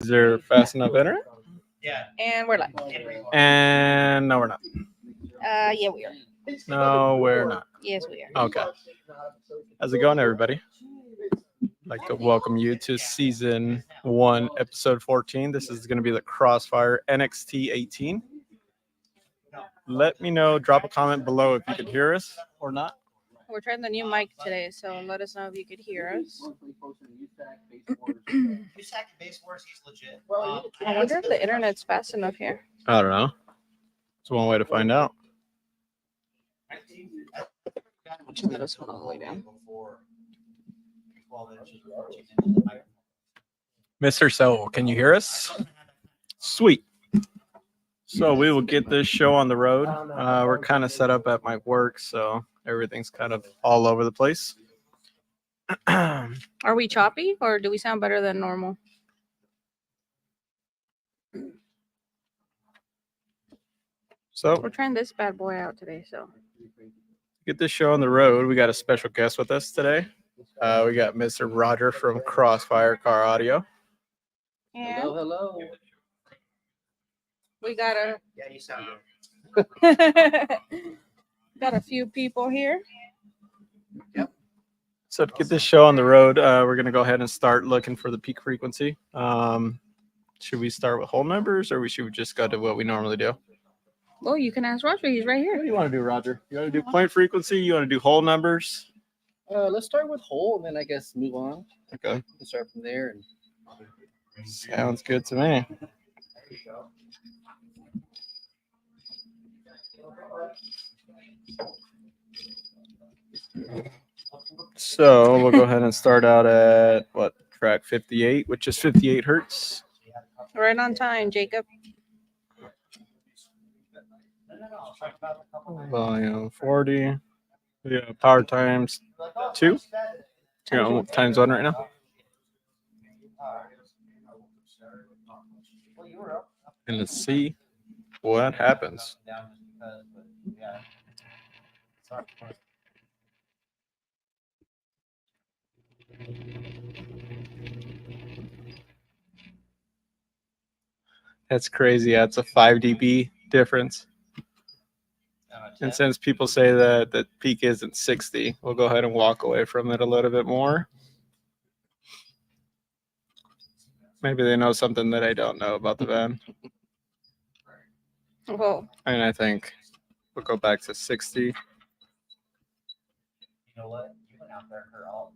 Is there fast enough internet? And we're live. And no, we're not. Yeah, we are. No, we're not. Yes, we are. Okay. How's it going, everybody? I'd like to welcome you to season 1, episode 14. This is going to be the Crossfire NXT 18. Let me know, drop a comment below if you can hear us or not. We're trying the new mic today, so let us know if you could hear us. I wonder if the internet's fast enough here. I don't know. It's one way to find out. Let us one all the way down. Mr. So, can you hear us? Sweet. So we will get this show on the road. We're kind of set up at my work, so everything's kind of all over the place. Are we choppy or do we sound better than normal? So We're trying this bad boy out today, so. get this show on the road. We got a special guest with us today. We got Mr. Roger from Crossfire Car Audio. And Hello. we got a Yeah, you sound got a few people here. So to get this show on the road, we're going to go ahead and start looking for the peak frequency. Should we start with whole numbers or should we just go to what we normally do? Oh, you can ask Roger. He's right What here. do you want to do, Roger? You want to do point frequency? You want to do whole numbers? Let's start with whole, and then I guess move on. Okay. We'll start from there. And Sounds good to me. So we'll go ahead and start out at what, track 58, which is 58 hertz. Right on time, Jacob. Volume 40. Yeah, power times 2. Yeah, times 1 right now. And let's see what happens. That's crazy. That's a 5 dB difference. And since people say that the peak isn't 60, we'll go ahead and walk away from it a little bit more. Maybe they know something that I don't know about the van. Whoa. And I think we'll go back to 60. you know what? You went out there for all.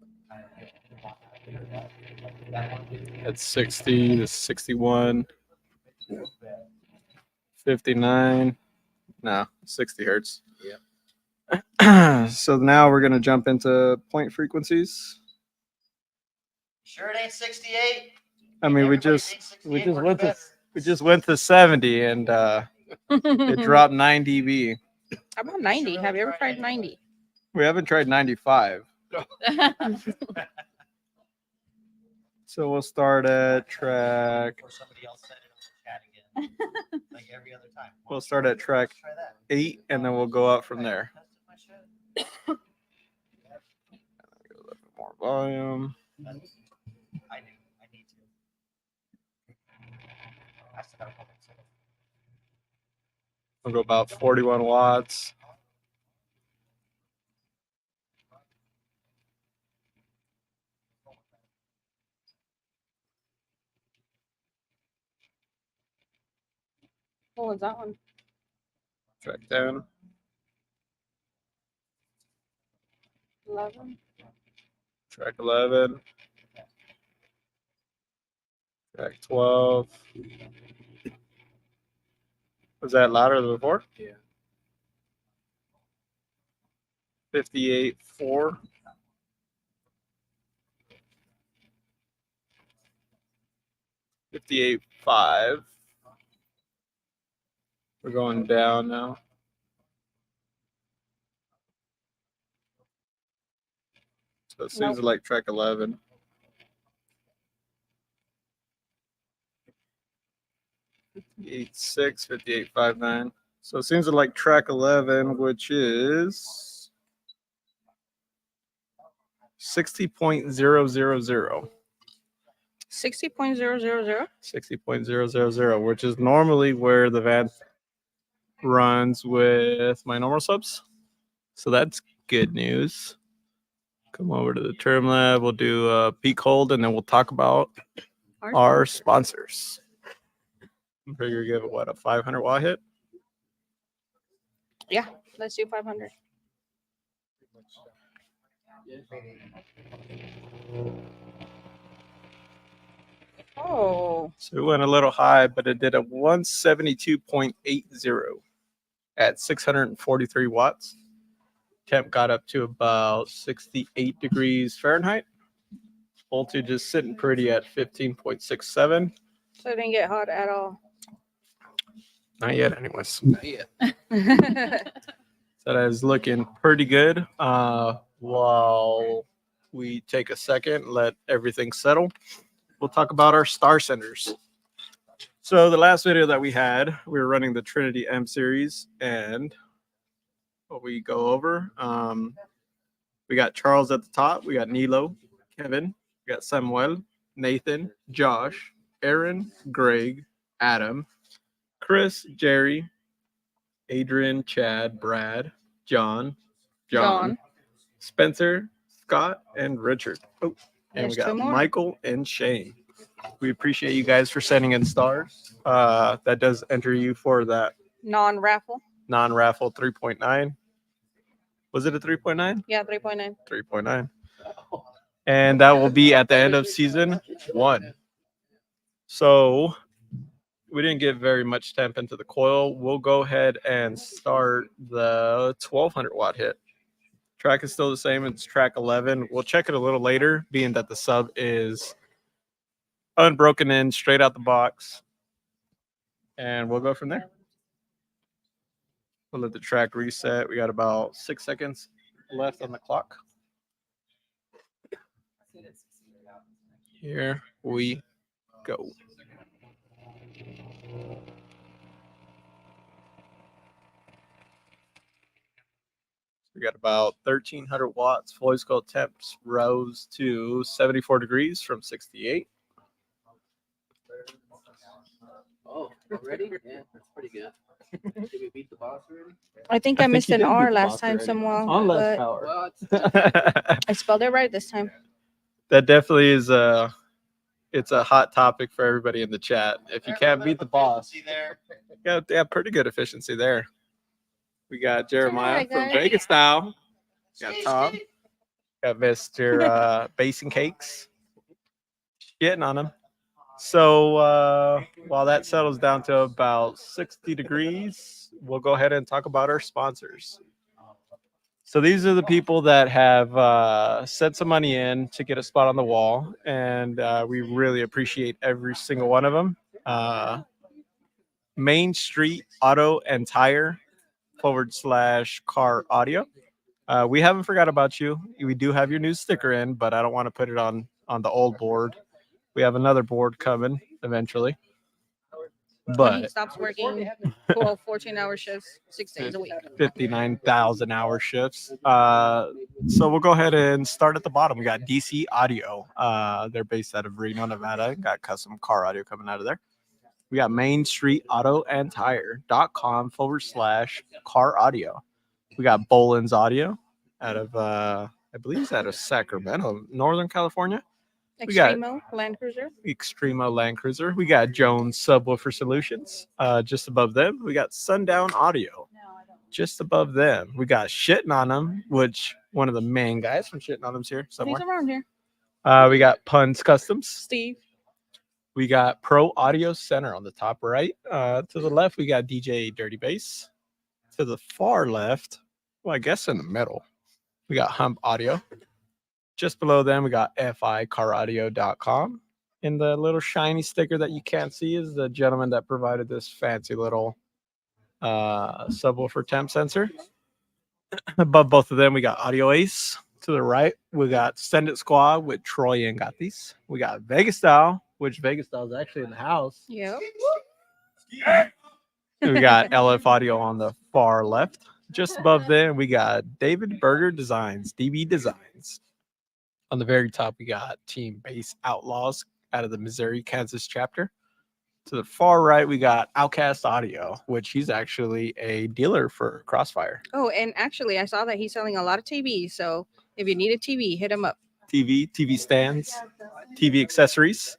That's 60 to 61, 59. No, 60 hertz. Yeah. So now we're going to jump into point frequencies. Sure, it ain't 68. I mean, we just went to 70 and it dropped 9 dB. How about 90? Have you ever tried 90? We haven't tried 95. So we'll start at track. Or somebody else said it on the chat again. Like every other time. We'll start at track Try that. 8 and then we'll go up from there. A little bit more volume. I do. I need to. I still got a couple. We'll go about 41 watts. What was that one? Track 10. 11. Track 11. Track 12. Was that louder than before? Yeah. 58.4. 58.5. We're going down now. So it seems like track 11. 58.6, 58.59. So it seems like track 11, which is 60.000. 60.000. 60.000, which is normally where the van runs with my normal subs. So that's good news. Come over to the term lab. We'll do a peak hold, and then we'll talk about our sponsors. I figure give it what, a 500 watt hit? Yeah, let's do 500. Oh, So it went a little high, but it did a 172.80 at 643 watts. Temp got up to about 68 degrees Fahrenheit. Voltage is sitting pretty at 15.67. so it didn't get hot at all. Not yet, anyways. Yeah. So that is looking pretty good. While we take a second, let everything settle, we'll talk about our star centers. So the last video that we had, we were running the Trinity M series, and what we go over, we got Charles at the top, we got Nilo, Kevin, we got Samuel, Nathan, Josh, Aaron, Greg, Adam, Chris, Jerry, Adrian, Chad, Brad, John, Spencer, Scott, and Richard. Oh, and we There's two got more. Michael and Shane. We appreciate you guys for sending in stars. That does enter you for that Non-raffle. non-raffle 3.9. Was it a 3.9? Yeah, 3.9. 3.9. And that will be at the end of season 1. So we didn't get very much temp into the coil. We'll go ahead and start the 1200 watt hit. Track is still the same. It's track 11. We'll check it a little later, being that the sub is unbroken in, straight out the box. And we'll go from there. We'll let the track reset. We got about 6 seconds left on the clock. Here we go. We got about 1300 watts. Voice coil temps rose to 74 degrees from 68. Oh, already? Yeah, that's pretty good. Did we beat the boss already? I think I I think missed you an did beat R the last boss time, already. Samuel. On less but power. What? I spelled it right this time. That definitely is it's a hot topic for everybody in the chat. If you can't beat the boss, there. yeah, pretty good efficiency there. We got Jeremiah Hi, from guys. Vegas now. Got Tom. Got Mr. Basin Cakes. Getting on him. So while that settles down to about 60 degrees, we'll go ahead and talk about our sponsors. So these are the people that have sent some money in to get a spot on the wall, and we really appreciate every single one of them. Main Street Auto and Tire /car audio. We haven't forgot about you. We do have your new sticker in, but I don't want to put it on the old board. We have another board coming eventually. When he But stops working 14-hour shifts, 6 days a week. 59,000 hour shifts. So we'll go ahead and start at the bottom. We got DC Audio. They're based out of Reno, Nevada. Got custom car audio coming out of there. We got Main Street Auto and Tire.com /car audio. We got Boland's Audio out of I believe it's out of Sacramento, Northern California. We got Extremo Land Cruiser. Extremo Land Cruiser. We got Jones Subwoofer Solutions. Just above them, we got Sundown Audio. Just above them, we got Shitting on Them, which one of the main guys from Shitting on Them's here somewhere. He's around here. We got Puns Customs. Steve. We got Pro Audio Center on the top right. To the left, we got DJ Dirty Bass. To the far left, well, I guess in the middle, we got Hump Audio. Just below them, we got FICaraudio.com. And the little shiny sticker that you can't see is the gentleman that provided this fancy little subwoofer temp sensor. Above both of them, we got Audio Ace. To the right, we got Send It Squad with Troy and Gatis. We got Vegas Style, which Vegas Style is actually in the house. Yep. We got LF Audio on the far left. Just above them, we got David Berger Designs, DB Designs. On the very top, we got Team Bass Outlaws out of the Missouri, Kansas chapter. To the far right, we got Outcast Audio, which he's actually a dealer for Crossfire. Oh, and actually, I saw that he's selling a lot of TVs. So if you need a TV, hit him up. TV stands, TV accessories.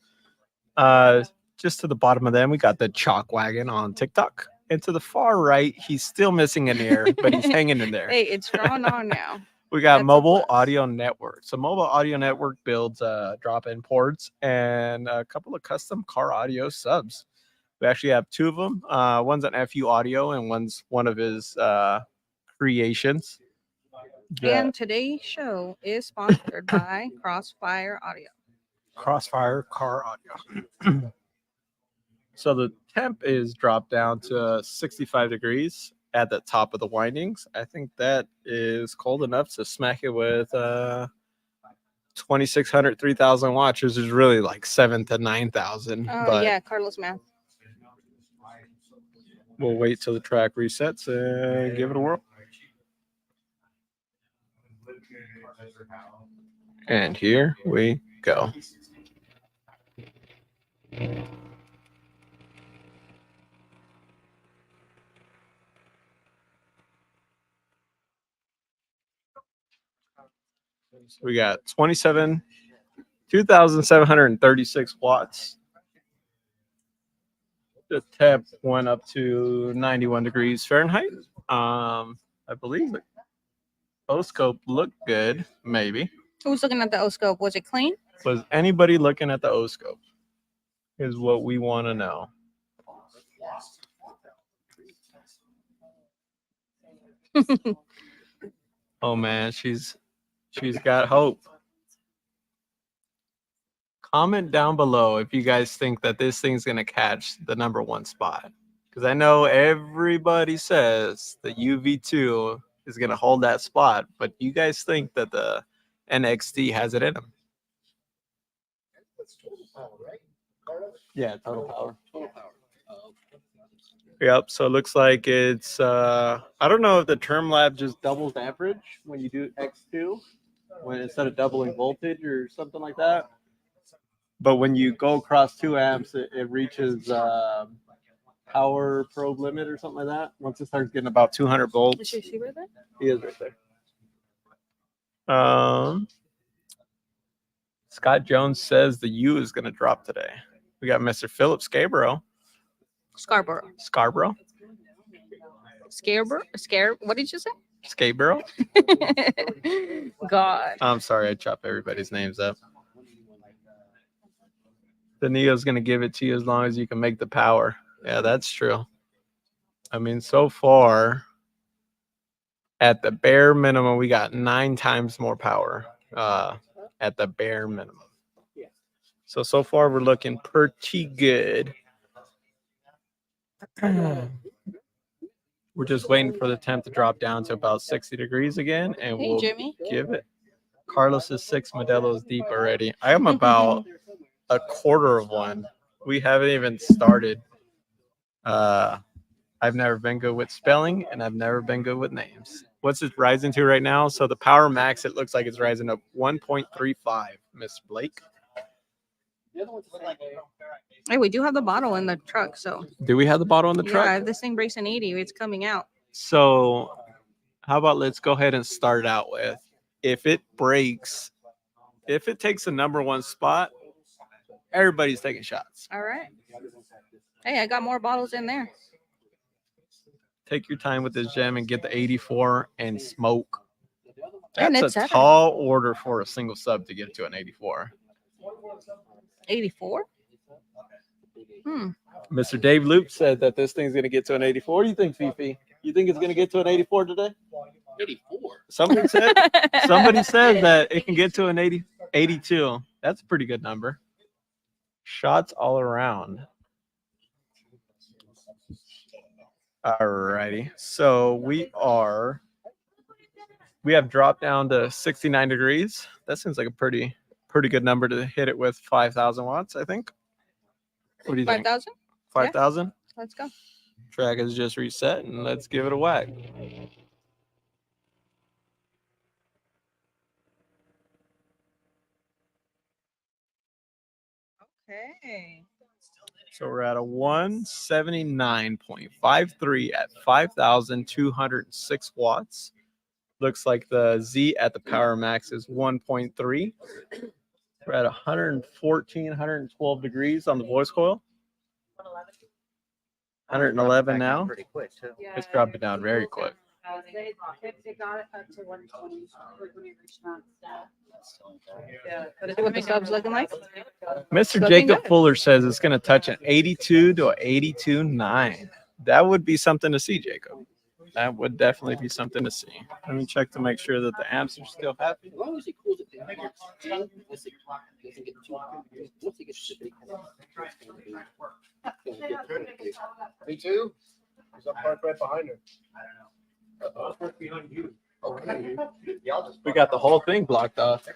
Just to the bottom of them, we got the Chalk Wagon on TikTok. And to the far right, he's still missing an ear, but he's hanging in there. Hey, it's drawn on now. We got That's a Mobile plus. Audio Network. So Mobile Audio Network builds drop-in ports and a couple of custom car audio subs. We actually have two of them. One's an FU Audio and one's one of his creations. And today's show is sponsored by Crossfire Audio. Crossfire car audio. So the temp is dropped down to 65 degrees at the top of the windings. I think that is cold enough to smack it with 2,600, 3,000 watts, which is really like 7,000 to 9,000. Oh, But yeah, Carlos math. we'll wait till the track resets and give it a whirl. And here we go. So we got 2,736 watts. The temp went up to 91 degrees Fahrenheit. I believe the O-scope looked good, maybe. Who's looking at the O-scope? Was it clean? Was anybody looking at the O-scope? Is what we want to know. Oh man, she's got hope. Comment down below if you guys think that this thing's gonna catch the #1 spot. Because I know everybody says the UV2 is gonna hold that spot, but you guys think that the NXT has it in them? Yeah, total power. Total power. Yep. So it looks like it's I don't know if the term lab just doubles average when you do X2, when instead of doubling voltage or something like that. But when you go across 2 amps, it reaches power probe limit or something like that. Once it starts getting about 200 Is volts, your receiver there? he is right there. Scott Jones says the U is going to drop today. We got Mr. Philip Scarborough. Scarborough. Scarborough? What did you say? Scarborough? God. I'm sorry, I chopped everybody's names up. The Neo's going to give it to you as long as you can make the power. Yeah, that's true. I mean, so far, at the bare minimum, we got 9 times more power at the bare minimum. So far, we're looking pretty good. We're just waiting for the temp to drop down to about 60 degrees again, and Hey, we'll Jimmy. give it. Carlos is 6 Modelo's deep already. I am about a quarter of one. We haven't even started. I've never been good with spelling, and I've never been good with names. What's it rising to right now? So the power max, it looks like it's rising to 1.35, Miss Blake. Hey, we do have the bottle in the truck, so Do we have the bottle in the truck? yeah, if this thing breaks an 80, it's coming out. So how about let's go ahead and start out with, if it breaks, if it takes the #1 spot, everybody's taking shots. All right. Hey, I got more bottles in there. Take your time with this gem and get the 84 and smoke. And That's it's a seven. tall order for a single sub to get to an 84. 84? Mr. Dave Loop said that this thing's going to get to an 84. What do you think, Fifi? You think it's going to get to an 84 today? 84. Somebody said that it can get to an 82. That's a pretty good number. Shots all around. All righty. So we have dropped down to 69 degrees. That seems like a pretty good number to hit it with 5,000 watts, I think. What do you think? 5,000? 5,000? Let's go. Track is just reset, and let's give it a whack. Okay. So we're at a 179.53 at 5,206 watts. Looks like the Z at the power max is 1.3. We're at 114, 112 degrees on the voice coil. 111 now. Pretty quick too. It's dropping down very quick. They got it up to 120 when we reached that. See what the sub's looking like? Mr. Looking Jacob good. Fuller says it's going to touch an 82 to an 82.9. That would be something to see, Jacob. That would definitely be something to see. Let me check to make sure that the amps are still happy. As long as he cools it down, doesn't get too hot. Once he gets to the Me too. He's up parked right behind her. okay. We got the whole thing blocked off.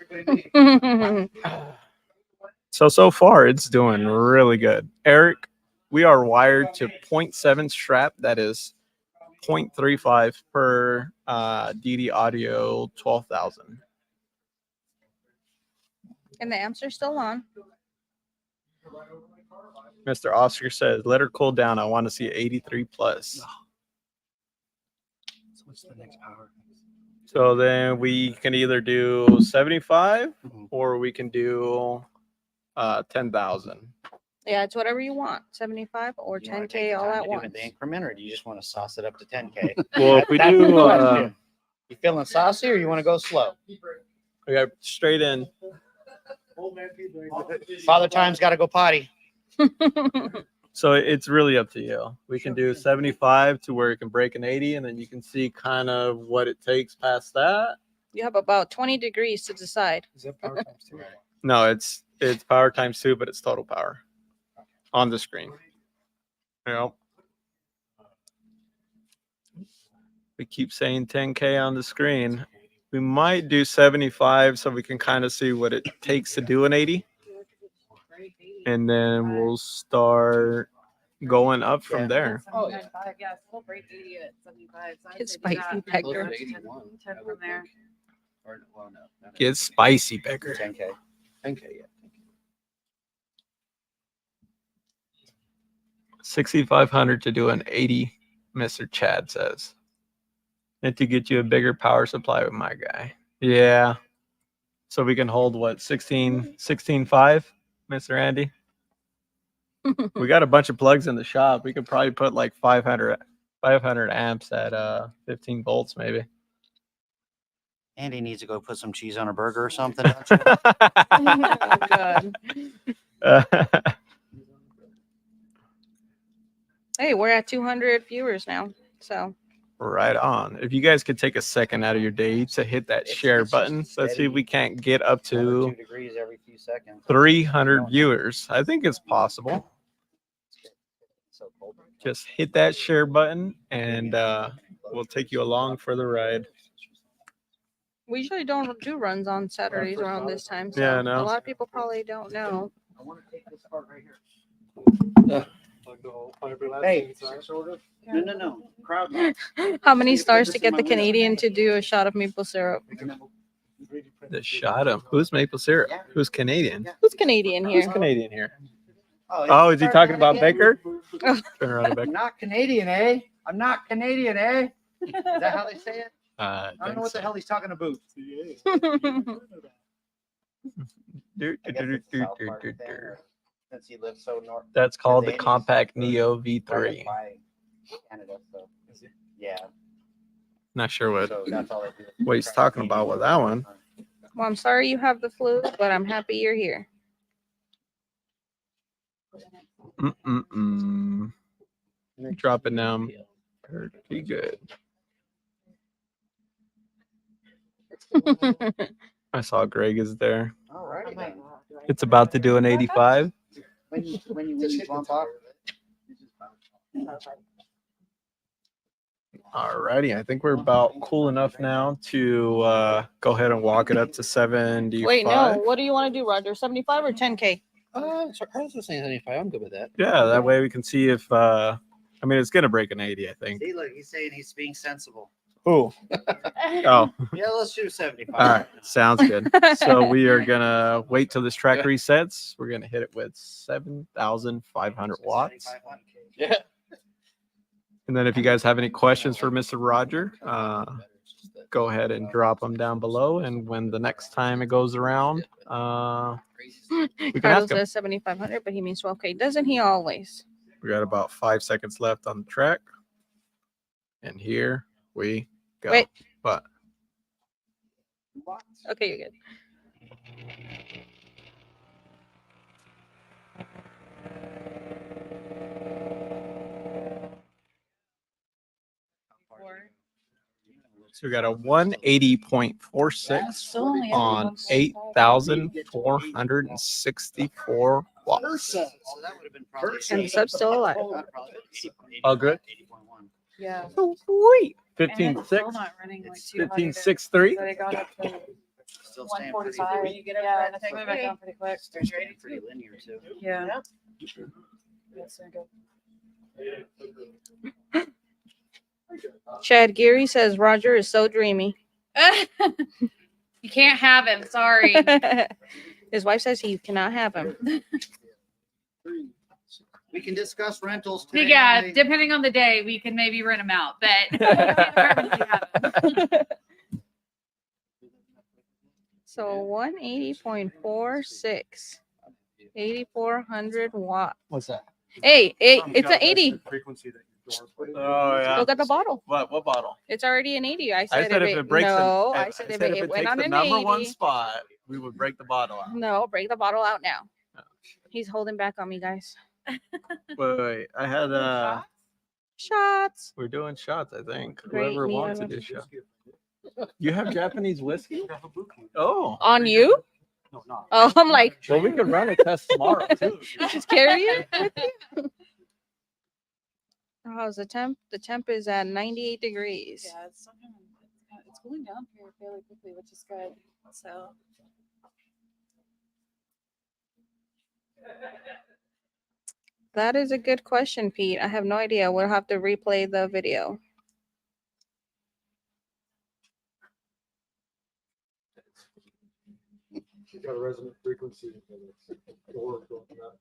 So far, it's doing really good. Eric, we are wired to 0.7 strap. That is 0.35 per DD Audio 12,000. And the amps are still on. Mr. Oscar says, let her cool down. I want to see 83 plus. So what's the next power? So then we can either do 75 or we can do 10,000. Yeah, it's whatever you want. 75 or You wanna 10K take the all time at to do it in once. the increment, or do you just want to sauce it up to 10K? Well, if we That's do, the question. You feeling saucy, or you want to go slow? we got straight in. Father Time's got to go potty. So it's really up to you. We can do 75 to where it can break an 80, and then you can see kind of what it takes past that. You have about 20 degrees to decide. Is that power times two? No, it's power times 2, but it's total power on the screen. Yep. We keep saying 10K on the screen. We might do 75 so we can kind of see what it takes to do an 80. And then we'll start going up from Yeah. there. Oh, yeah. Yeah, full break 80 at 75. So I'd It's say do spicy that. pecker. Close to 81. 10 I from would there. think. Or, well, no. not Get spicy, Becker. 10K. 10K, yeah. 6,500 to do an 80, Mr. Chad says. And to get you a bigger power supply with my guy. Yeah. So we can hold what, 16.5, Mr. Andy? We got a bunch of plugs in the shop. We could probably put like 500 amps at 15 volts maybe. Andy needs to go put some cheese on a burger or something. Don't you? Oh, God. Hey, we're at 200 viewers now. So Right on. If you guys could take a second out of your day to hit that It's- share it's just button, let's see if we can't get up 1 or 2 to degrees every few seconds. 300 viewers. I think it's possible. So cold. Just hit that share button and we'll take you along for the ride. we usually don't do runs on Saturdays around this time. So Yeah, I know. a lot of people probably don't know. I want to take this part right here. Like the whole fiberglass Hey. inside, sort of. No. Crowd noise. How many stars to get the Canadian to do a shot of maple syrup? The shot of who's maple syrup? Yeah. Who's Canadian? Who's Canadian Who's here? Canadian here? Oh, Oh, is he talking about Baker? Baker? Turn around, I'm Baker. not Canadian, eh? I'm not Canadian, eh? Is that how they say it? I I don't know what the hell he's talking about. I guess it's a South Park thing, or since he lives so north. That's called the Canadians Compact are Neo right V3. by Canada, so yeah. Not sure what So that's all they do. what he's talking about with that one. Well, I'm sorry you have the flu, but I'm happy you're here. Drop it down. Pretty good. I saw Greg is there. All righty then. It's about to do an 85. When you bump off. Alrighty, I think we're about cool enough now to go ahead and walk it up to 75. Wait, no. What do you want to do, Roger? 75 or 10K? So Carlos was saying 75. I'm good with that. Yeah, that way we can see if I mean it's gonna break an 80, I think. See, look, he's saying he's being sensible. Who? Oh, Yeah, let's do 75. all right. Sounds good. So we are gonna wait till this track resets. We're gonna hit it with 7,500 watts. 7,500. Yeah. And then if you guys have any questions for Mr. Roger, go ahead and drop them down below. And when the next time it goes around, we can Carlos ask him. says 7,500, but he means 12K. Doesn't he always? We got about 5 seconds left on the track. And here we go. Wait. What? Okay, you're good. So we got a 180.46 on 8,464 watts. So that would have been probably. And the sub's still alive. All good? 80.1. Yeah. Sweet. And it's 15.6. still not running like 200. 15.63. So they got up to Still staying pretty 145. Yeah, and it's coming back down pretty quick. Staying pretty linear too. Yeah. Yes, they're good. Chad Geary says Roger is so dreamy. You can't have him. Sorry. His wife says he cannot have him. We can discuss rentals today. Yeah, depending on the day, we can maybe rent him out, but you can't permanently have him. So 180.46, 8,400 watts. What's that? Hey, it's an 80. Frequency that your doors play. Oh, yeah. Look at the bottle. What bottle? It's already an 80. I I said, said if it breaks no, the, I said if it went takes on the an number 80. one spot, we would break the bottle out. No, break the bottle out now. Oh. He's holding back on me, guys. Wait. I had Shots. we're doing shots, I think. Great Whoever meal. wants to do shots. You have Japanese whiskey? Oh. On you? No, not. Oh, I'm like, Well, we could run a test tomorrow too. just carry it with you. How's the temp? The temp is at 98 degrees. Yeah, it's cooling down here fairly quickly, which is good. So That is a good question, Pete. I have no idea. We'll have to replay the video. She's got a resonant frequency. Door going up.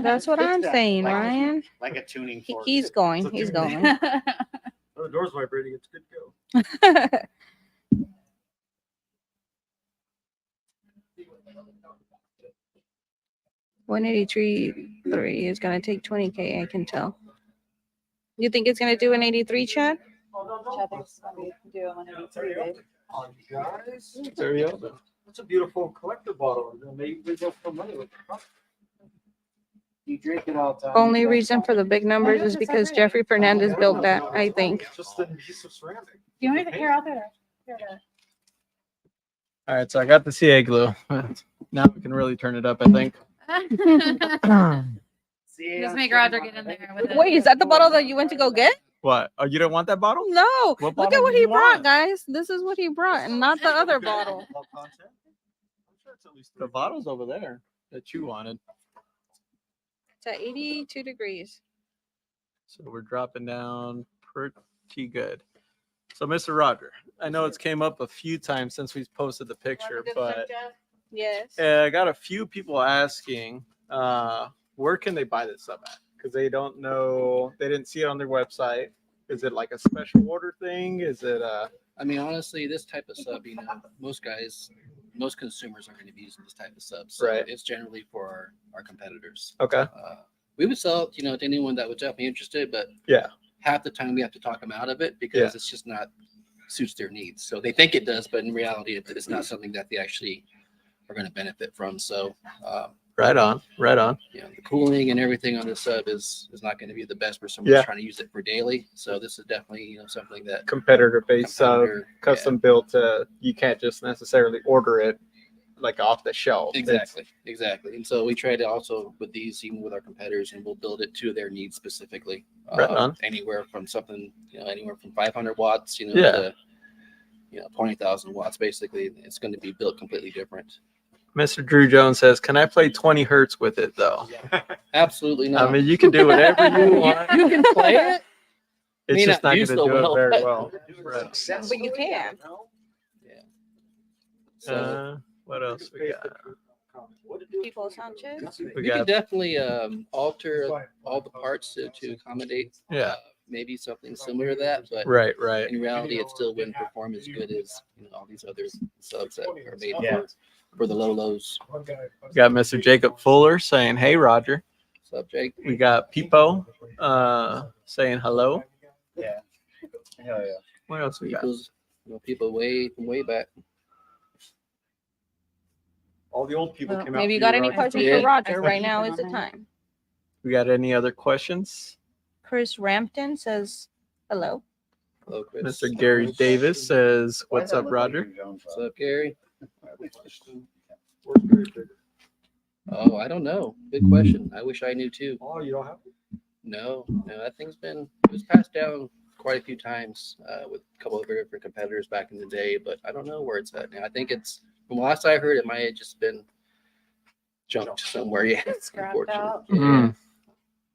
That's what I'm saying, Like- Ryan. Like a tuning fork. He's going. He's going. Oh, the door's vibrating. It's good to go. 183.3 is gonna take 20K. I can tell. You think it's gonna do an 83, Chad? Chad thinks I'm gonna do a 183, babe. On you guys. There you go. That's a beautiful collector bottle. Maybe we go for money with it. You drink it all the time. Only reason for the big numbers is because Jeffrey Fernandez built that, I think. Just a piece of ceramic. You want anything here out there? Here, All right, so I got the CA glue. Now we can really turn it up, I think. Just make Roger get in there with it. Wait, is that the bottle that you went to go get? What? Oh, you didn't want that bottle? No. What Look bottle at what did he you brought, want? guys. This is what he brought, and not the other bottle. All content? I'm sure it's at least The bottle's over there that you wanted. It's at 82 degrees. So we're dropping down pretty good. So, Mr. Roger, I know it's came up a few times since we've posted the picture, but Yes. I got a few people asking where can they buy this sub at? Because they don't know, they didn't see it on their website. Is it like a special order thing? Is it I mean, honestly, this type of sub, you know, most consumers are going to be using this type of sub. So Right. it's generally for our competitors. okay? We would sell it, you know, to anyone that was definitely interested, but Yeah. half the time we have to talk them out of it because Yeah. it's just not suits their needs. So they think it does, but in reality, it's not something that they actually are going to benefit from. So, Right on, right on. you know, the cooling and everything on this sub is not going to be the best for someone Yeah. who's trying to use it for daily. So this is definitely, you know, something that Competitor based sub, competitor- custom built. You can't just necessarily order it like off the shelf. yeah, exactly. And so we try to also with these, even with our competitors, and we'll build it to their needs specifically. Right on. Anywhere from something, you know, anywhere from 500 watts, you know, Yeah. to, you know, 20,000 watts. Basically, it's going to be built completely different. Mr. Drew Jones says, "Can I play 20 hertz with it though?" Absolutely not. I mean, you can do whatever you want. You can play it. It's May just not not do going to so do well, it very but- well. Right. But you can. Yeah. So What else we got? People Sanchez. We we could got definitely alter all the parts to accommodate yeah. maybe something similar to that, but Right. Right. in reality, it still wouldn't perform as good as all these other subs that are made Yeah. for the low lows. We got Mr. Jacob Fuller saying, "Hey, Roger." Sub Jake. We got Pipo saying hello. Yeah. Hell yeah. What else we got? People way from way back. All the old people Well, came out. maybe you for got any Roger. questions Yeah. for Roger? Right now is the time. We got any other questions? Chris Rampton says hello. Hello, Chris. Mr. Gary Davis says, Why "What's does that up, look like Roger?" your Jones What's rod? up, Gary? Oh, I don't know. Good question. I wish I knew too. Oh, you don't have to. No, that thing's it was passed down quite a few times with a couple of different competitors back in the day, but I don't know where it's at now. I think from last I heard, it might have just been junked somewhere. Yeah, Scrapped unfortunately. out. Yeah. Mm.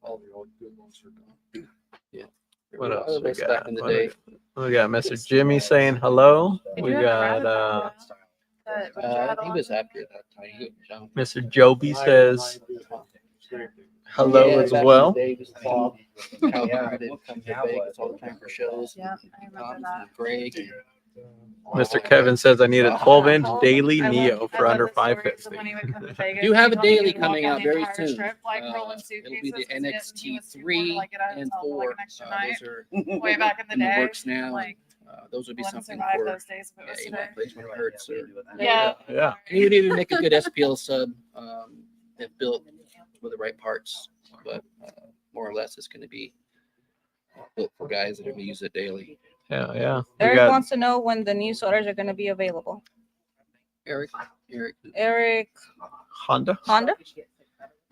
All the old good ones are gone. Yeah. There What were a else lot of we us got? back in the What day. We got Mr. Jimmy saying hello. Did We you have got rabbit that Roger had He on? was after that time. He was junked. Mr. Joby says hello Yeah, as back in well. the day, it was Bob. Cal Yeah. Carter would come to Vegas all the time for shows. Yeah, I remember Thomas that. and Greg. and Mr. Kevin says I need a 12-inch daily I love- Neo I for love under the stories of 550. when he would come to Vegas, You have he'd a tell me he daily would walk coming down out the very entire soon. strip, like rolling It'll be the suitcases 'cause he didn't- he was too poor to, NXT3 like, get out of and himself for, like, 4. an extra night. Those are Way back in the in the day. works now. Like, Those would be wouldn't something survive for those days if it was you today. know, placement hurts or Yeah. Yeah. and you would even make a good SPL sub if built with the right parts, but more or less it's going to be built for guys that are going to use it daily. Yeah. Yeah. We Eric got wants to know when the new sorters are going to be available. Eric, Eric Honda. Honda?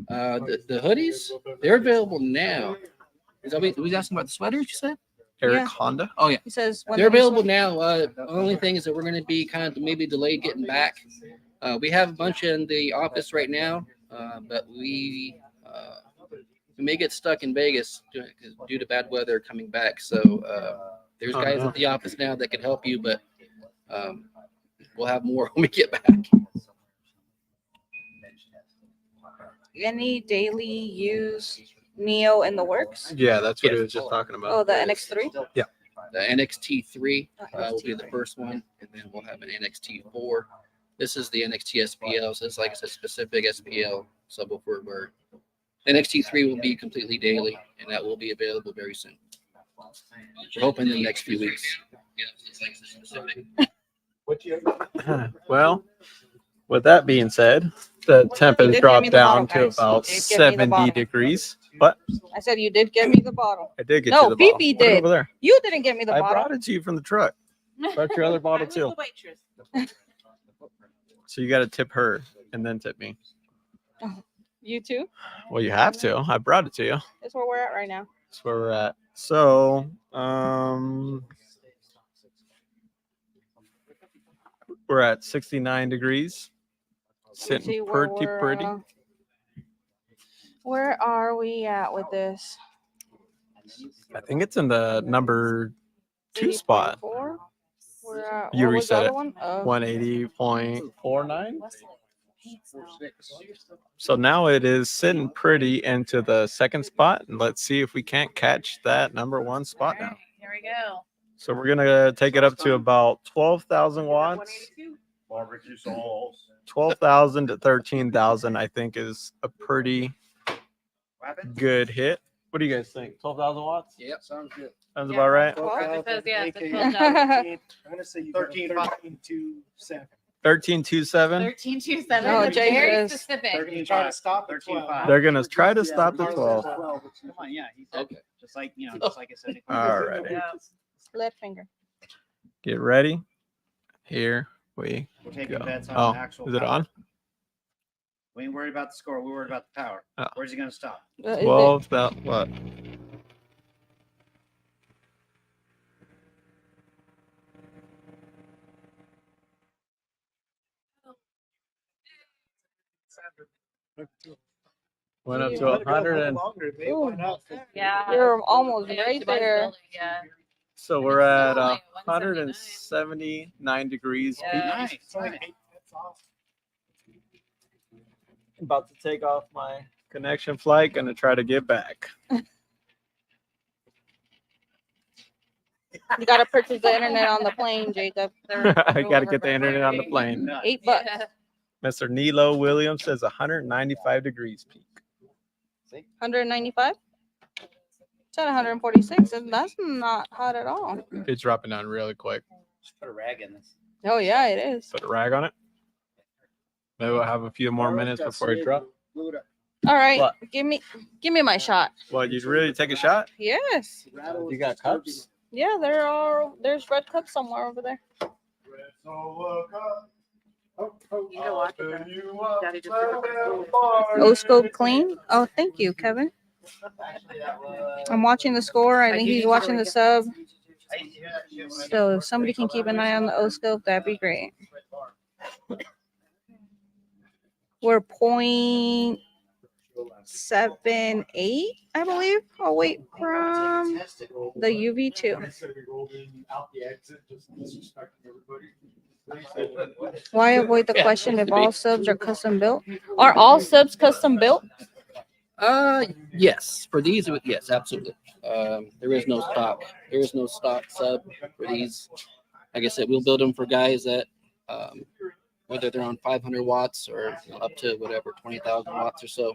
the hoodies they're available now. Is that we asking about the sweaters? You said? Eric Yeah. Honda. Oh yeah. He says when They're the new available sorters- now. The only thing is that we're going to be kind of maybe delayed getting back. We have a bunch in the office right now, but we may get stuck in Vegas due to bad weather coming back. So there's Oh, guys no. at the office now that can help you, but we'll have more when we get back. Any daily use Neo in the works? Yeah, that's what he Yes. was just talking about. Oh, the NX3? The NXT3 will be the first one, and then we'll have an NXT4. This is the NXT SPL, so it's like it's a specific SPL subwoofer where NXT3 will be completely daily, and that will be available very soon. We're hoping in the next few weeks. Well, with that being said, the temp You has did give me dropped the bottle, down to guys. about You did give me the 70 bottle. degrees. But I said you did give me the bottle. I did get No, you the bottle. Phoebe Put it did. over there. You didn't give me the I bottle. brought it to you from the truck. Brought your other bottle too. So you got to tip her and then tip me. You too? Well, you have to. I brought it to you. That's where we're at right now. That's where we're at. So, we're at 69 degrees. Let me see Sitting where pretty. Where are we at with this? I think it's in the number 2 spot. 80.4? We're at, You what was the reset other it. one? Oh, 180.49. So now it is sitting pretty into the second spot. And let's see if we can't catch that number 1 spot now. Here we go. So we're going to take it up to about 12,000 watts. Barbecue sauce. 12,000 to 13,000, I think, is a pretty good hit. What do you guys think? 12,000 watts? Yep, sounds good. Sounds Yeah. about right. It says, yeah, it's a AKA 12,000. I'm gonna say you 13, 13.27. 13.27. 13.27. No, Jay Very says specific. 13, Try to stop at 13.5. 12. They're going to try to stop the Carlos 12. says 12. Come on, yeah. He said, Okay. just like I said. All right. Yeah. Split finger. Get ready. Here we We're taking go. bets Oh, on actual is it power. on? We ain't worried about the score. We're worried about the power. Oh. Where's he gonna stop? Is it- 12, about what? Went up to 100 and Yeah. You're almost Yeah, right Dubai's there. building, yeah. so we're at Only at 179 degrees. Yeah. Peak. About to take off my connection flight. Gonna try to get back. You gotta purchase the internet on the plane, Jacob. I gotta get the internet on the plane. $8. Yeah. Mr. Nilo Williams says 195 degrees peak. 195? It's at 146, and that's not hot at all. It's dropping down really quick. Just put a rag in this. Oh yeah, it is. Put a rag on it. Maybe we'll have a few more minutes before it drops. All right, What? give me my shot. What, you'd really take a shot? Yes. You got cups? Yeah, there's red cups somewhere over there. You can watch it. Daddy just took a O scope clean. Oh, thank you, Kevin. I'm watching the score. I think he's watching the sub. So if somebody can keep an eye on the O scope, that'd be great. We're 0.78, I believe. I'll wait from the UV2. Why avoid the question if all subs are custom built? Are all subs custom built? Yes. For these, yes, absolutely. There is no stock. There is no stock sub for these. Like I said, we'll build them for guys that, whether they're on 500 watts or up to whatever 20,000 watts or so,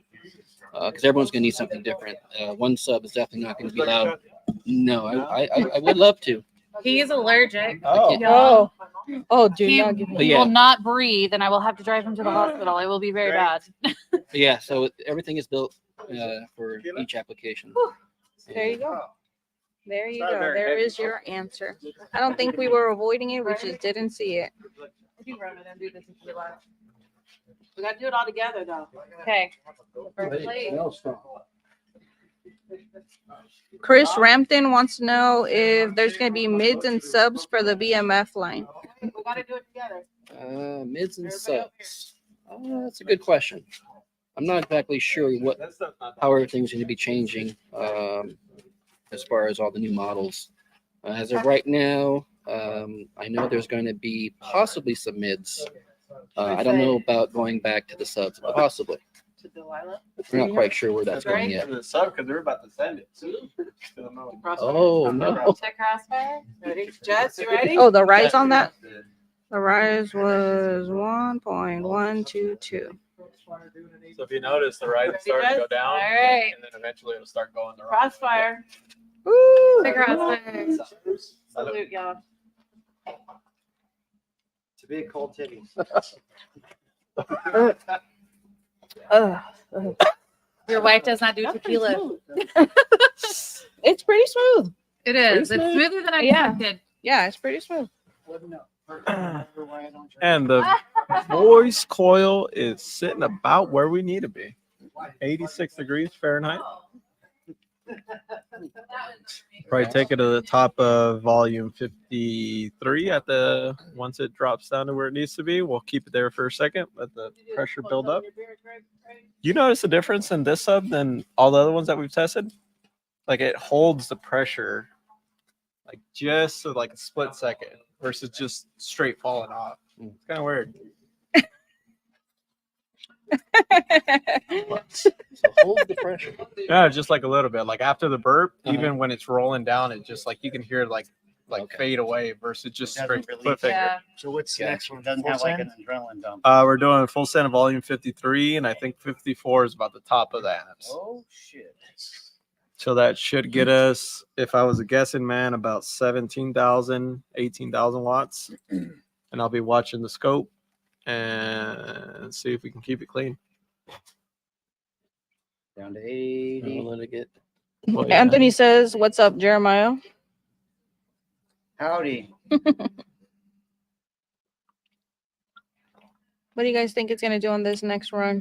because everyone's gonna need something different. One sub is definitely not going to be loud. No, I would love to. He is allergic. Oh, do He not give me. But yeah. will not breathe, and I will have to drive him to the hospital. It will be very bad. But yeah, so everything is built for each application. There you go. There you go. There is your answer. I don't think we were avoiding it. We just didn't see it. If you run it and do this in your life. We gotta do it all together though. Okay. First plate. Chris Rampton wants to know if there's going to be mids and subs for the BMF line. We gotta do it together. Mids and subs. That's a good question. I'm not exactly sure how everything's going to be changing as far as all the new models. As of right now, I know there's going to be possibly some mids. I don't know about going back to the subs, but possibly. To Delilah. We're not quite sure where that's going yet. The sub, because they're about to send it. Oh, no. Check Crossfire. Ready? Jess, you ready? Oh, the rise on that? The rise was 1.122. So if you notice, the rise is starting to go down, All right. and then eventually it'll start going the right Crossfire. Woo! Check Crossfire. Salute, y'all. To be a cold titties. Your wife does not do tequila. It's pretty smooth. It is. It's smoother than I expected. Yeah, it's pretty smooth. And the voice coil is sitting about where we need to be. 86 degrees Fahrenheit. Probably take it to the top of volume 53 at the once it drops down to where it needs to be. We'll keep it there for a second, let the pressure build up. You notice a difference in this sub than all the other ones that we've tested? Like it holds the pressure like just so like a split second versus just straight falling off. It's kind of weird. So hold the pressure. Yeah, just like a little bit. Like after the burp, even when it's rolling down, it just like you can hear it like Okay. fade away versus just Doesn't straight release. foot finger. Yeah. So what's Yeah. the next one? Doesn't have like an adrenaline dump. We're doing full send of volume 53, and I think 54 is about the top of that. Oh shit. So that should get us, if I was a guessing man, about 17,000, 18,000 watts. And I'll be watching the scope and see if we can keep it clean. Down to 80. Let it get. Well, yeah. Anthony says, "What's up, Jeremiah?" Howdy. What do you guys think it's gonna do on this next run?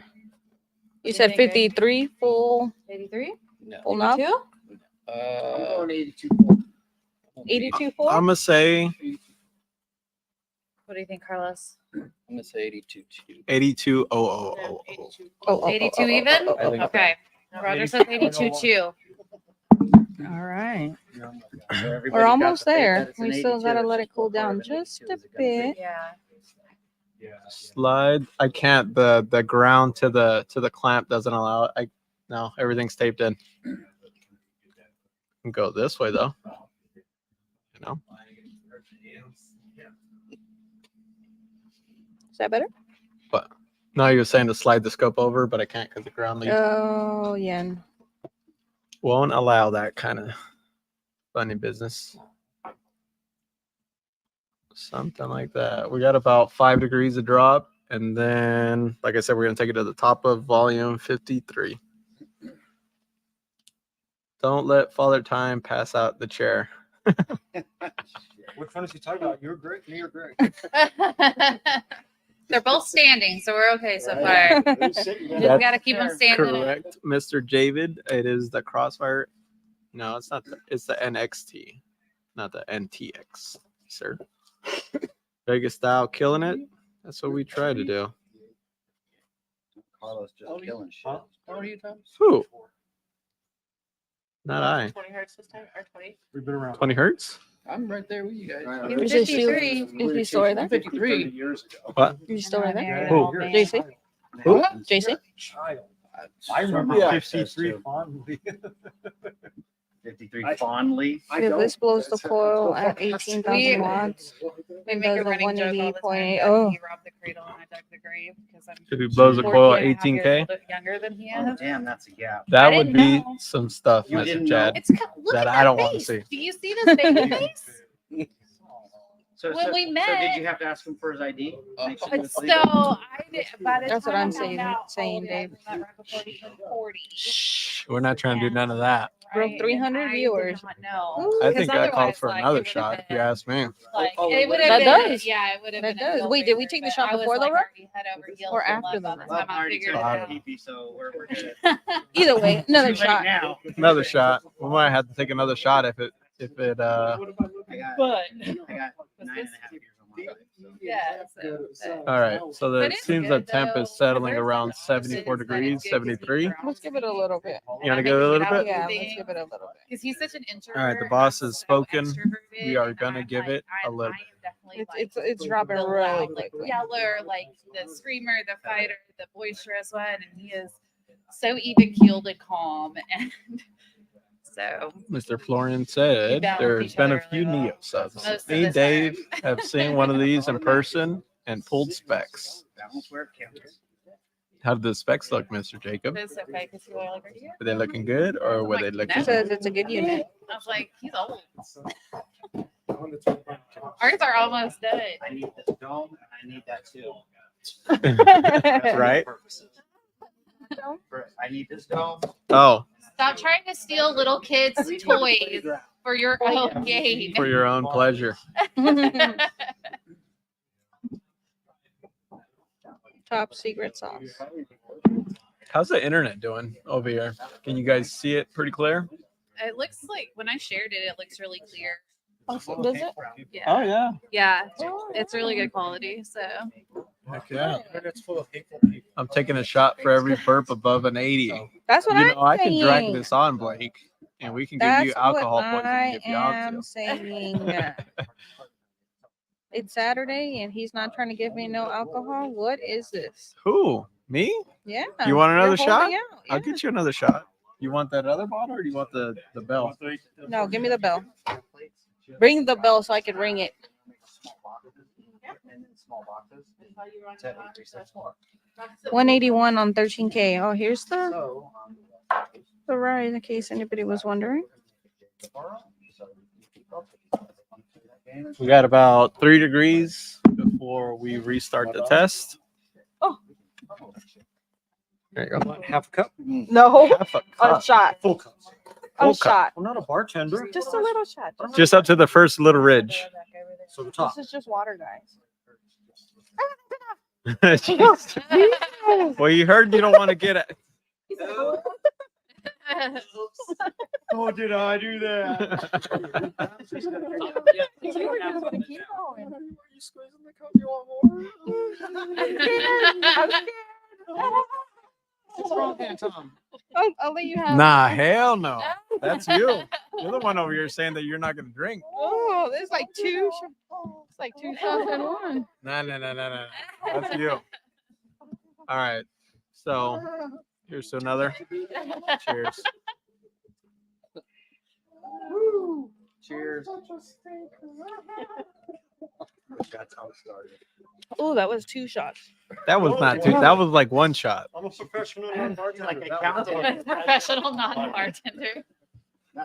You You said think, Greg? 53 full 83? full knob, Two? I'm going 82. 82 full. I'm going to say What What do you think, Carlos? I'm gonna say 82-2. 82. Oh, 82 even? I think so. Okay. Roger says 82-2. All right. So everybody We're got almost the faith that there. it's an We still 82. gotta It's let it just cool what part down of an just 82 a is it gonna be? bit. Yeah. Slide. I can't. The ground to the clamp doesn't allow it. No, everything's taped in. Can go this way though. You know. Is that better? But no, you were saying to slide the scope over, but I can't because the ground leads Oh, yeah. won't allow that kind of funny business. Something like that. We got about 5 degrees of drop, and then, like I said, we're gonna take it to the top of volume 53. Don't let Father Time pass out the chair. Which one is he talking about? You're great. Me or Greg? They're both standing, so we're okay so far. Who's sitting Just down? gotta keep them standing. Correct, Mr. David. It is the Crossfire. No, it's not. It's the NXT, not the NTX, sir. Vegas style, killing it. That's what we try to do. Carlos just killing shit. How old are you, Tom? Who? Not I. 20 hertz this time, or 20? We've been around. 20 hertz. I'm right there with you guys. You're Is he still- 53. is he still right there? 53. 30 years ago. What? You still right there? Who? JC? Who? JC? Child. I remember Yeah. 53 fondly. 53 fondly. I Yeah, don't. this blows the That's coil how- at 18,000 watts. We It make a does a running joke all the time 180.8. that Oh, he robbed the cradle and I dug the grave because I'm If he blows a coil at 14 and a half 18K, years younger than he Oh, is. damn, that's a gap. that I would didn't be know. some stuff, You Mr. didn't Chad. It's look That at I that don't wanna face. see. Do you see this baby face? When we So did met- you have to ask him for his ID? Make sure he was So legal? I did. By the That's what time I'm I saying- found out, saying, we Dave. met right before he turned 40. Shh, we're not trying to do none of that. Broke right? 300 And I viewers. did not know. Ooh. I 'Cause think that calls otherwise, for like, another it would've shot, if you been- ask me. Like, Oh, it would have that been, does. yeah, it would have That been. a does. Wait, did we no-brainer, take the but shot I was, before the like, run? already head over heels Or in after love the by run? Well, time I I already figured took it my out. pee-pee, so we're good. Either way, another Too late shot. now. Another shot. We might have to take another shot if it I got But 9.5 years on my life. So. yeah, all right. So But it it's seems the good, temp though, is settling 'cause around there's 74 options that it's degrees, good 'cause he 73. drowns Let's give it a little bit. You want to give it a little bit? Yeah, let's give it a little bit. Because he's such an introvert. All right, the boss I'm has so spoken. extroverted, We are and gonna I'm give like, it a little I am definitely It's like dropping the really loud, like quickly. yeller, like the screamer, the fighter, the boisterous one, and he is so even keeled and calm. And so Mr. Florian said We balance there's each been a other few really well. Neo subs. Most of Me and the time. Dave have seen one of these in person and pulled specs. Balance where it counts. How did the specs look, Mr. Jacob? it's okay because you are like, are you? Were they looking good or were they Like, looking? He says it's a good unit. I was like, he's old. Ours are almost done. I need this dome, and I need that too. Right? I need this dome. Oh, Stop trying to steal little kids' toys for your own game. for your own pleasure. Top secret sauce. How's the internet doing over here? Can you guys see it pretty clear? It looks like when I shared it, it looks really clear. Does it? Yeah. yeah. Yeah. It's really good quality. So Heck yeah. It's full of hateful people. I'm taking a shot for every burp above an 80. That's what You I'm know, I can drag saying. this on, Blake, and we can give That's you alcohol what poisoning I if you want am to. saying. It's Saturday and he's not trying to give me no alcohol. What is this? Who? Me? Yeah. You want another you're shot? holding out, I'll yeah. get you another shot. You want that other bottle or do you want the bell? No, give me the bell. Bring the bell so I can ring it. Small boxes. 73 more. 181 on 13K. Oh, here's the So, ride in case anybody was wondering. We got about 3 degrees before we restart the test. Oh. There you go. Half a cup? No, Half a a cup. shot. Full cup. A Full cup. shot. I'm not a bartender. Just a little shot. Just up to the first little ridge. So the top. This is just water, guys. Well, you heard you don't want to get it. Oh, did I do that? You were just gonna keep going. Are you squeezing the cup? You want more? I'm scared. What's wrong there, Tom? I'll let you have Nah, it. hell no. That's you. You're the one over here saying that you're not gonna drink. Oh, there's like two. It's like two shots in one. No. That's you. All right. So here's to another. Cheers. Cheers. That's how it started. Oh, that was two shots. That was not two. That was like one shot. I'm a professional bartender. Like a That counter. was- Professional non-bartender.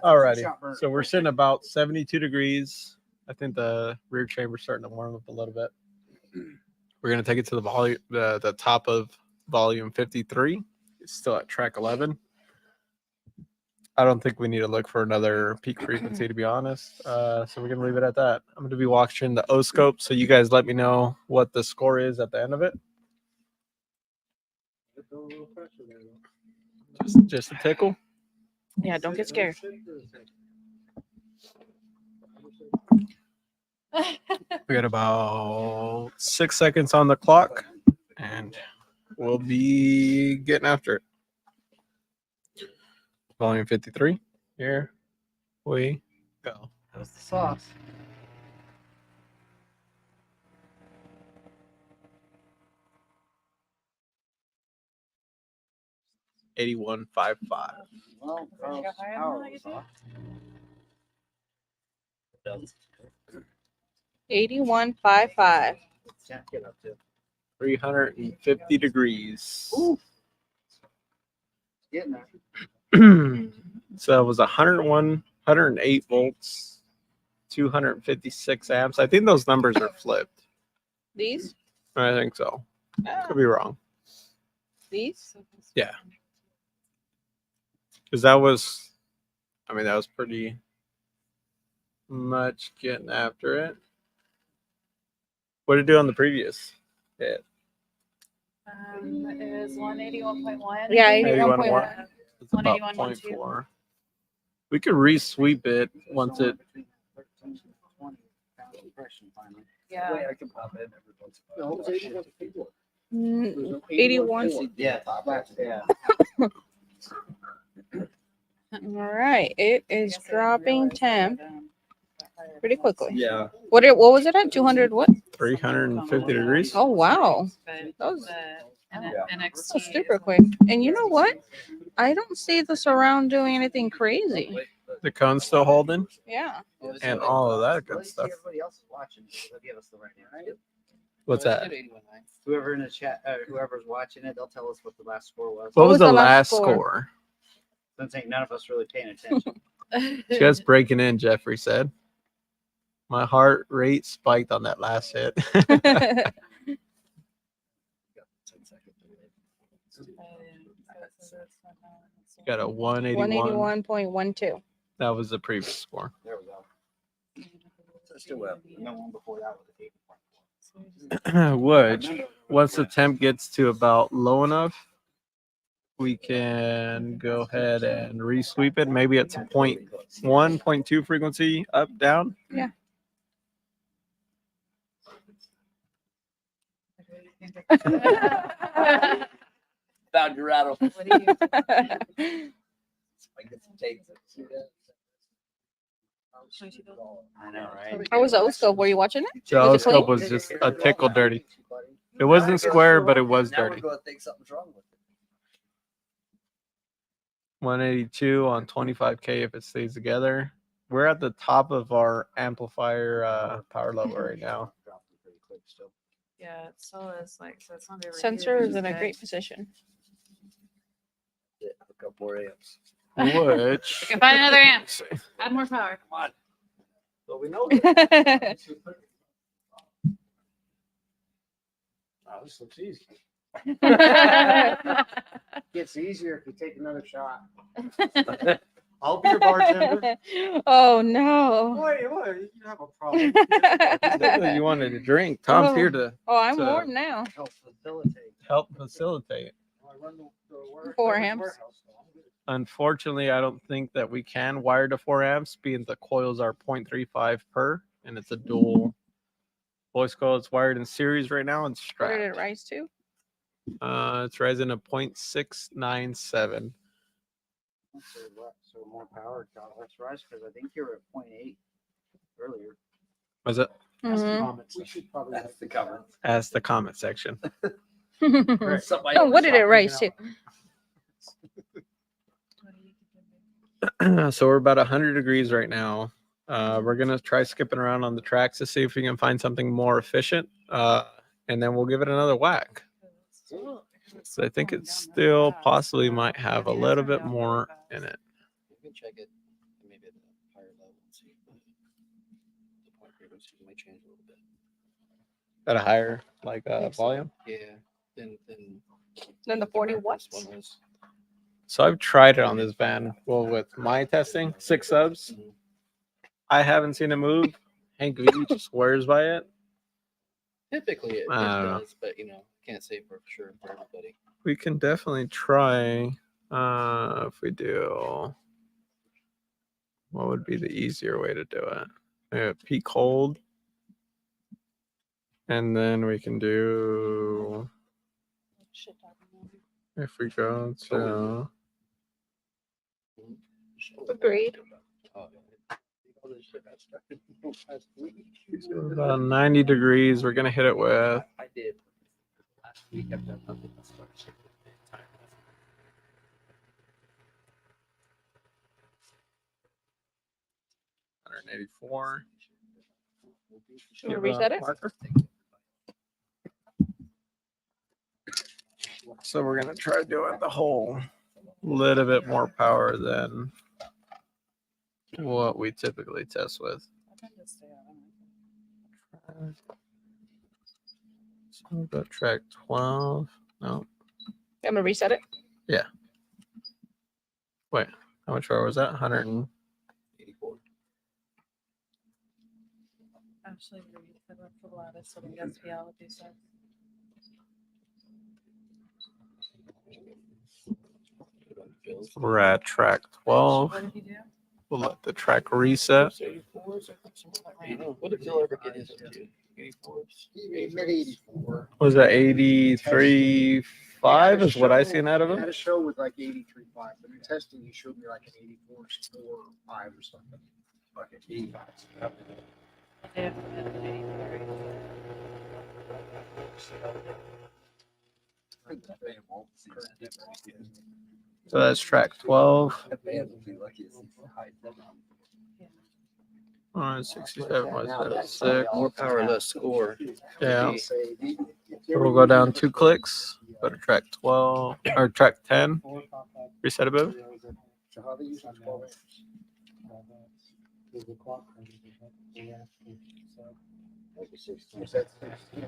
Alrighty. So we're sitting about 72 degrees. I think the rear chamber's starting to warm up a little bit. We're gonna take it to the volume, the top of volume 53. It's still at track 11. I don't think we need to look for another peak frequency, to be honest. So we're gonna leave it at that. I'm gonna be watching the O scope, so you guys let me know what the score is at the end of it. Just a tickle. Yeah, don't get scared. We got about 6 seconds on the clock, and we'll be getting after it. Volume 53. Here we go. How's the sauce? $81.55. Well, Wanna go higher than power that, you was think? off. 81.55. Can't get up to. 350 degrees. Getting there. So it was 101, 108 volts, 256 amps. I think those numbers are flipped. These? I think so. Could be wrong. These? Yeah. Because that was, I mean, that was pretty much getting after it. What did it do on the previous hit? It is 181.1. Yeah, 81.1. It's about 181.12. 0.4. We could re-sweep it once it. Yeah. I can pop in every once in a while. 81. Yeah. Yeah. All right. It is dropping temp pretty quickly. Yeah. What was it at? 200 what? 350 degrees. Oh, wow. But That was- NXT That's super quick. And you know what? I don't see the surround doing anything crazy. The cone's still holding. Yeah. And all of that good stuff. Everybody else is watching. They'll give us the right answer. What's that? Whoever in the chat, whoever's watching it, they'll tell us what the last score was. What was the last score? Since ain't none of us really paying attention. Just breaking in, Jeffrey said. My heart rate spiked on that last hit. Got a 181. 181.12. That was the previous score. There we go. Still up. No one before that was 8. Which, once the temp gets to about low enough, we can go ahead and re-sweep it. Maybe it's a 0.1, 0.2 frequency, up, down. Yeah. Found your rattle. What do you? I know, right? How was the O-scope? Were you watching it? The Was it clean? O-scope was just a tickle dirty. It wasn't square, but it was Now we're dirty. going to think something's wrong with it. 182 on 25K if it stays together. We're at the top of our amplifier power level right now. Dropping pretty quick still. Yeah, it still is like so. It's not very. Sensor is in a great position. Yeah, a couple more amps. We Which can find another amp. Add more power. Come on. Well, we know. Oh, this looks easy. Gets easier if you take another shot. I'll be your bartender. Oh no. Wait, you have a problem. you wanted to drink. Tom's here to Oh, I'm So- warm now. Help facilitate. help facilitate. I run the 4 beverage amps. warehouse, so I'm good. Unfortunately, I don't think that we can wire to 4 amps, being the coils are 0.35 per, and it's a dual voice coil. It's wired in series right now and What did strapped. it rise to? It's rising to 0.697. So more power, God, let's rise, because I think you were at 0.8 earlier. Was it? Mhm. We should probably. That's the cover. Ask the comment section. Oh, what did it rise to? So we're about 100 degrees right now. We're gonna try skipping around on the tracks to see if we can find something more efficient, and then we'll give it another whack. So I think it still possibly might have a little bit more in it. You can check it maybe at a higher level and see if the point frequency might change a little bit. At a higher volume. Yeah. Then the 40 this watts. one was. So I've tried it on this van. Well, with my testing, 6 subs. I haven't seen it move. Hank V just swears by it. Typically it I don't know. does, but can't say for sure for everybody. We can definitely try. If we do, what would be the easier way to do it? Peak hold, and then we can do. If we go to Agreed. about 90 degrees, we're gonna hit it with. I did. Last week I've done nothing but start shipping time. 184. You wanna reset it? Marker. So we're gonna try doing the whole little bit more power than what we typically test with. So we'll go track 12. No, I'm gonna reset it. wait, how much power was that? 84. Actually, that's the loudest, so the SPL would be so. We're at track 12. What did you do? We'll let the track reset. What did Bill ever get his up to? 84s? Mid-84. Was that 83.5 is what I seen out of I had him? a show with like 83.5, but in testing, he showed me like an 84 or 5 or something. Like an 85. Yeah. So that's track 12. 67.76. More power, less score. Yeah. Maybe. So we'll go down 2 clicks. Go to track 12 or track 10. Reset a bit. So how they use it, 12 amps. Is that 16?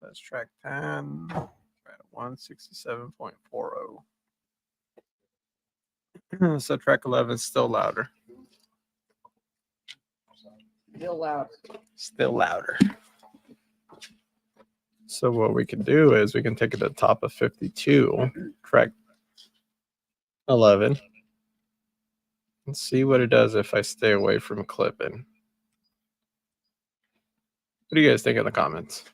That's track 10. We're at 167.40. So track 11 is still louder. Still loud. Still louder. So what we can do is we can take it to the top of 52, track 11, and see what it does if I stay away from clipping. What do you guys think in the comments?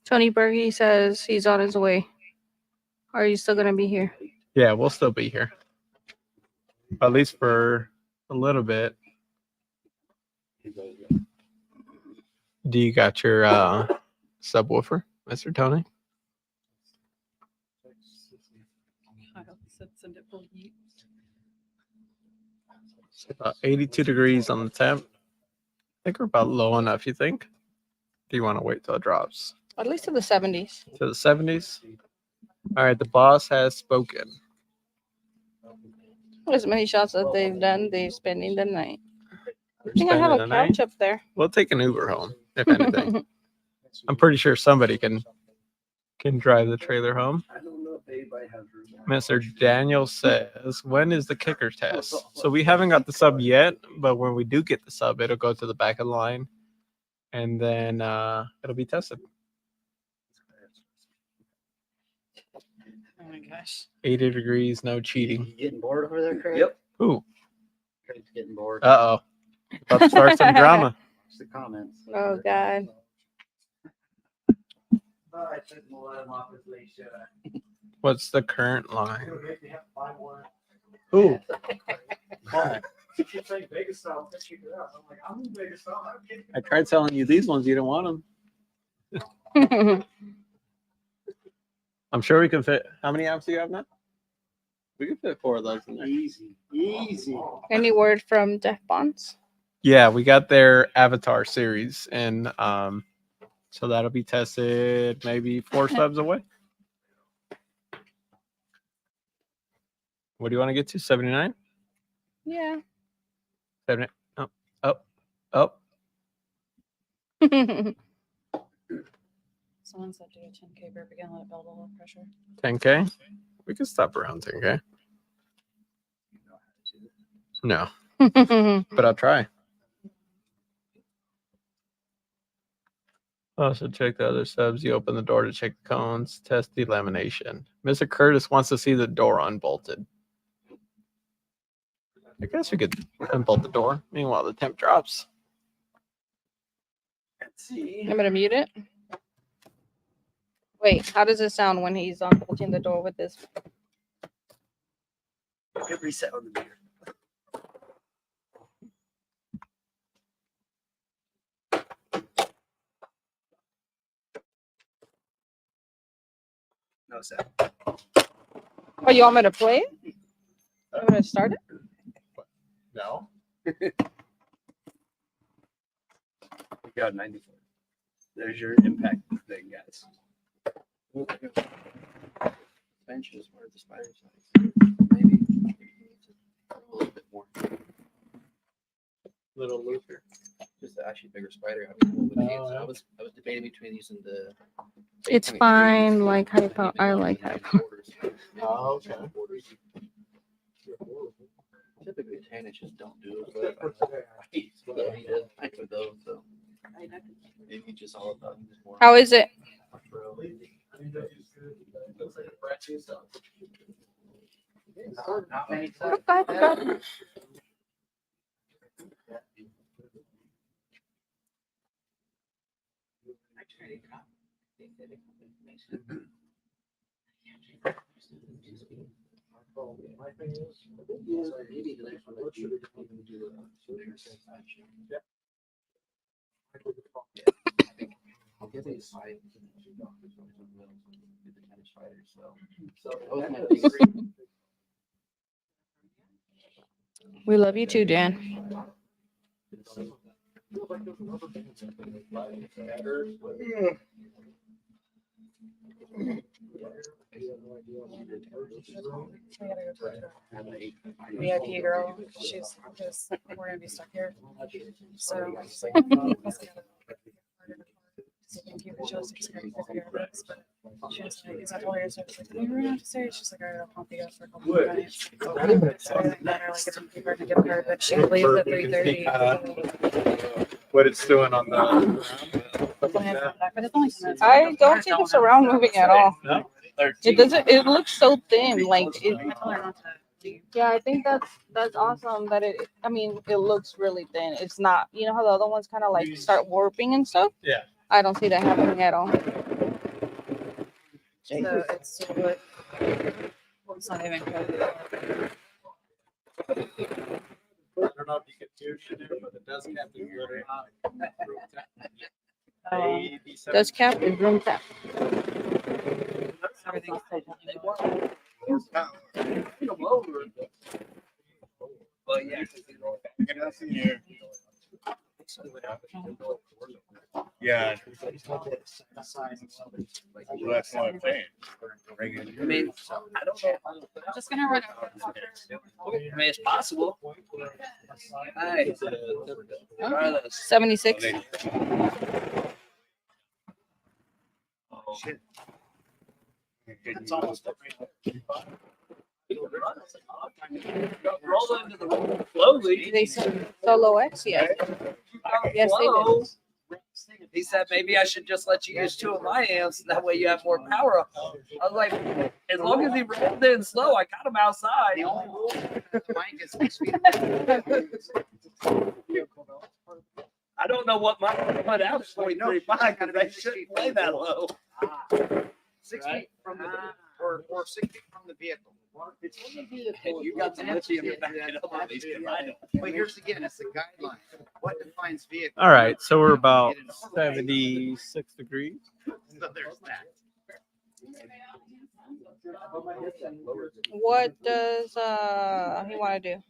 Tony Berge says he's on his way. Are you still gonna be here? Yeah, we'll still be here. At least for a little bit. Do you got your subwoofer, Mr. Tony? Send it full heat. It's about 82 degrees on the temp. I think we're about low enough, you think? Do you want to wait till it drops? At least to the 70s. To the 70s? All right, the boss has spoken. As many shots that they've done, they're spending the night. We're I think I have spending a the night. couch up there. We'll take an Uber home, if anything. I'm pretty sure somebody can drive the trailer home. I don't know if they Mr. Daniel says, when is the kicker test? So we haven't got the sub yet, but when we do get the sub, it'll go to the back of the line, and then it'll be tested. Oh my gosh. 80 degrees, no cheating. You getting bored over there, Craig? Yep. Ooh, Craig's getting bored. uh-oh. About to start some drama. Watch the comments. Oh God. What's the current line? Ooh. I tried selling you these ones. You didn't want them. I'm sure we can fit. How many amps do you have now? We can fit 4 of those in there. Easy. Easy. Any word from Jeff Bonds? Yeah, we got their Avatar series, and so that'll be tested maybe 4 subs away. What do you want to get to? 79? Yeah. 70? Oh, up, up. Someone said do a 10K burp again, let it build a little pressure. 10K? We can stop around 10K. No, but I'll try. Also check the other subs. You open the door to check the cones, test the lamination. Mr. Curtis wants to see the door unbolted. I guess we could unbolt the door. Meanwhile, the temp drops. Let's see. I'm gonna mute it. Wait, how does it sound when he's unbolting the door with this? Every sound in the beer. No sound. Oh, you want me to play it? You want me to start it? No. We got 94. There's your impact thing, guys. Benches where the spider size. Maybe a little bit more. Little looser. Just actually bigger spider. I was debating between using the. It's 8.3s fine, like hypo. and I like the hypo. 9.25s. Oh, okay. Typically 10 inches don't do it. I could though, so maybe just all about more. How is it? Okay. I'll give it a 5. We love you too, Dan. We gotta go talk to her VIP girl. She's because we're gonna be stuck here. So she's like, let's get so thank you for just experiencing this. But she was like, because I told her yesterday, I was like, we were going to say, she's like, all right, I'll pump you guys for a couple of nights. So I didn't matter like it's a card to give her, but she leaves at 3:30. What it's doing on the. But it's only 10 minutes. I don't see the surround moving at all. No? It doesn't. It looks so thin. Like it. I told her not to leave. Yeah, I think that's awesome. That it. I mean, it looks really thin. It's not. You know how the other ones kind of like start warping and stuff. Yeah. I don't see that happening at all. So it's what? It's not even good. I don't know if you can hear shit in, but it does cap is really high. Dust cap is room tap. Everything's Well, yeah. Yeah. Well, that's what I'm saying. I mean, I don't know. I'm just gonna run over. I mean, it's possible. Hi. Carlos. 76. Oh, shit. It's almost They said Solo X, yes. Yes, they did. He said, maybe I should just let you use 2 of my amps. That way you have more power. I was like, as long as he rolled in slow, I got him outside. The only rule, the mic is 6 feet. I don't know what my put out is 43.5 because they shouldn't play that low. 6 feet from the or 6 feet from the vehicle. And you got the lithium to back it up at least. But here's again, it's a guideline. What defines vehicle? All right, so we're about 76 degrees. So there's that. What does he want to do?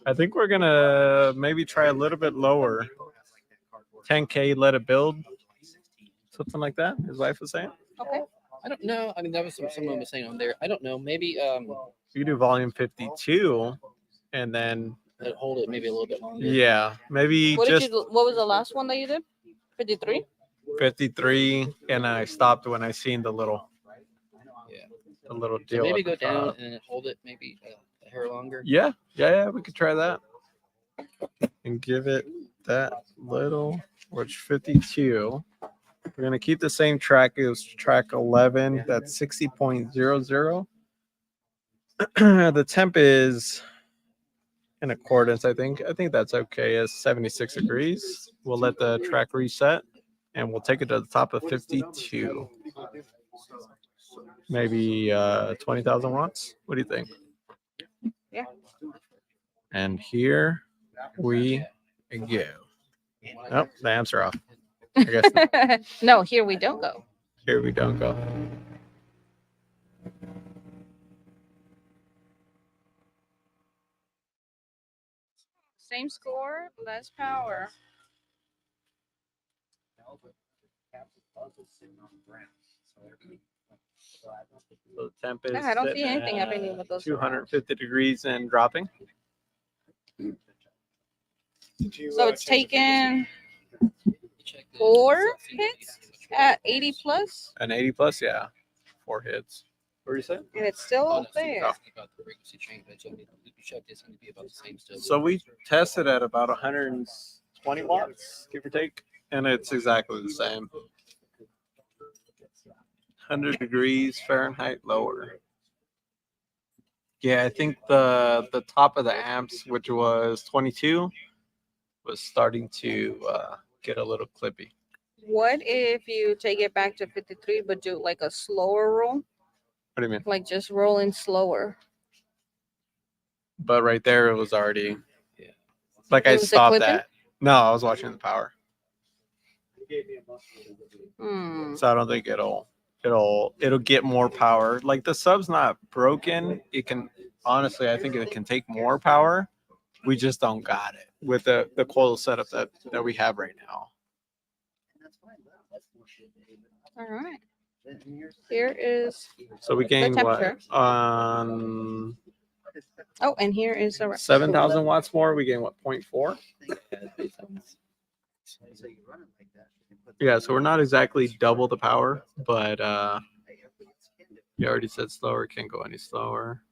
I think we're gonna maybe try a little bit lower. 10K, let it build, something like that. His wife was saying. Okay. I don't know. I mean, that was someone was saying on there. I don't know. Maybe You do volume 52, and then hold it maybe a little bit longer. yeah, maybe What just what was the last one that you did? 53? 53, and I stopped when I seen the little So deal. maybe at go the down top. and hold it maybe a hair longer. Yeah, we could try that and give it that little, which 52. We're gonna keep the same track. It was track 11. That's 60.00. The temp is in accordance. I think that's okay. It's 76 degrees. We'll let the track reset, and we'll take it to the top of 52. Maybe 20,000 watts. What do you think? Yeah. And here we go. Oh, the amps are off. I guess No, here we don't go. here we don't go. Same score, less power. So the temp is Yeah, I don't see sitting anything at happening with those. 250 degrees and dropping. So it's taken Check the- 4 hits at 80 plus, An 80 plus, yeah. 4 hits. What are you saying? and it's still Oh, no, there. about the frequency change, but you check this going to be about the same still. So we tested at about 120 watts, give or take, and it's exactly the same. 100 degrees Fahrenheit lower. Yeah, I think the top of the amps, which was 22, was starting to get a little clippy. What if you take it back to 53, but do like a slower roll? What do you mean? Like just rolling slower. But right there, it was already, like It I was stopped clipping? that. No, I was watching the power, Hmm. so I don't think it'll get more power. Like the sub's not broken. It can honestly, I think it can take more power. We just don't got it with the coil setup that we have right now. All right. Here is, So we gained what temperature. on oh, and here is the 7,000 watts more. We gained what 0.4. Yeah, so we're not exactly double the power, but you already said slower. Can't go any slower.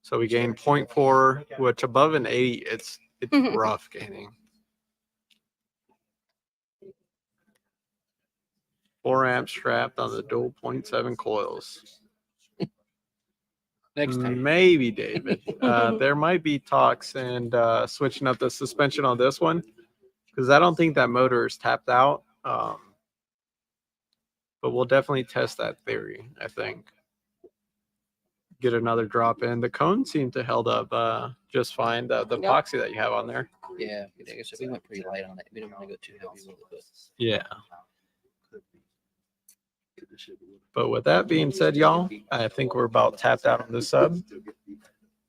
So we gained 0.4, which above an 80, it's rough gaining. 4 amps strapped on the dual 0.7 coils. Next time. Maybe, David. There might be talks and switching up the suspension on this one because I don't think that motor is tapped out. But we'll definitely test that theory, I think. Get another drop in. The cones seem to held up just fine. The epoxy that you have on there. Yeah, I guess we went pretty light on it. We don't want to go too heavy with it. Yeah. But with that being said, y'all, I think we're about tapped out on this sub.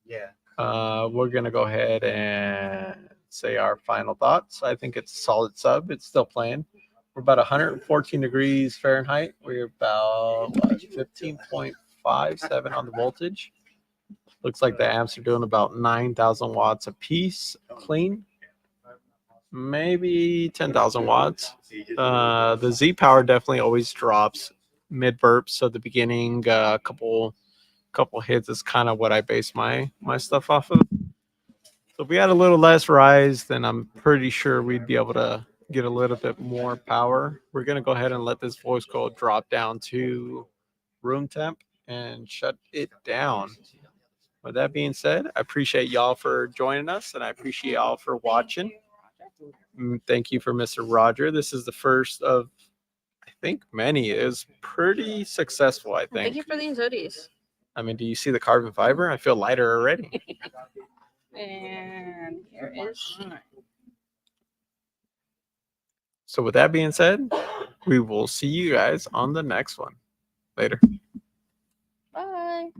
Yeah. We're gonna go ahead and say our final thoughts. I think it's a solid sub. It's still playing. We're about 114 degrees Fahrenheit. We're about 15.57 on the voltage. Looks like the amps are doing about 9,000 watts a piece clean. Maybe 10,000 watts. The Z power definitely always drops mid burps. So the beginning, couple hits is kind of what I base my stuff off of. So if we had a little less rise, then I'm pretty sure we'd be able to get a little bit more power. We're gonna go ahead and let this voice coil drop down to room temp and shut it down. With that being said, I appreciate y'all for joining us, and I appreciate y'all for watching. Thank you for Mr. Roger. This is the first of, I think, many. It was pretty successful, I Thank you think. for these hoodies. I mean, do you see the carbon fiber? I feel lighter already. And here is mine. So with that being said, we will see you guys on the next one. Later. Bye.